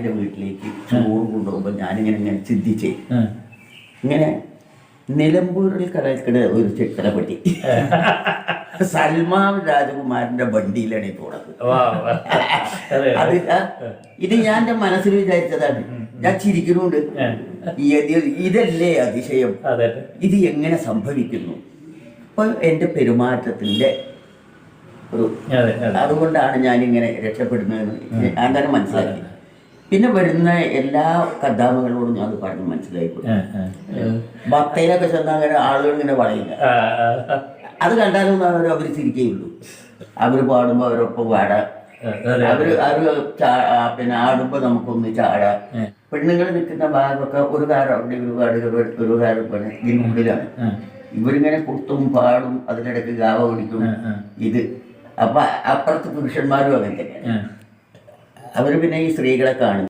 എൻ്റെ വീട്ടിലേക്ക് ചോറ് കൊണ്ടുപോകുമ്പോൾ ഞാനിങ്ങനെ ചിന്തിച്ചേ ഇങ്ങനെ നിലമ്പൂരിൽ കിടക്കുന്ന ഒരു ചിത്രപ്പെട്ടി സൽമാൻ രാജകുമാരന്റെ വണ്ടിയിലാണ് ഈ പോണത്. അത് ഇത് ഞാൻ എൻ്റെ മനസ്സിൽ വിചാരിച്ചതാണ്. ഞാൻ ചിരിക്കുന്നുണ്ട്. ഇതല്ലേ അതിശയം? ഇത് എങ്ങനെ സംഭവിക്കുന്നു? അപ്പൊ എൻ്റെ പെരുമാറ്റത്തിന്റെ ഒരു അതുകൊണ്ടാണ് ഞാനിങ്ങനെ രക്ഷപ്പെടുന്നതെന്ന് ഞാൻ തന്നെ മനസ്സിലാക്കി. പിന്നെ വരുന്ന എല്ലാ കഥാമകളോടും ഞാൻ അത് പറഞ്ഞ് മനസ്സിലായിപ്പോയി. ഭക്തയിലൊക്കെ ചെന്നാൽ ആളുകൾ ഇങ്ങനെ പറയുക, അത് കണ്ടാലും അവർ ചിരിക്കുകയുള്ളൂ. അവർ പാടുമ്പോൾ അവരൊപ്പം പാടാം, പിന്നെ ആടുമ്പോൾ നമുക്കൊന്ന് ചാടാം. പെണ്ണുങ്ങൾ നിൽക്കുന്ന ഭാഗമൊക്കെ ഒരു കാരം അവിടെ ഒരു കാരം ഇതിനുള്ളിലാണ്. ഇവരിങ്ങനെ കുത്തും പാടും, അതിനിടയ്ക്ക് ഗാവ പിടിക്കും. ഇത് അപ്പൊ അപ്പുറത്ത് പുരുഷന്മാരും അങ്ങനെ തന്നെയാണ്. അവർ പിന്നെ ഈ സ്ത്രീകളെ കാണും.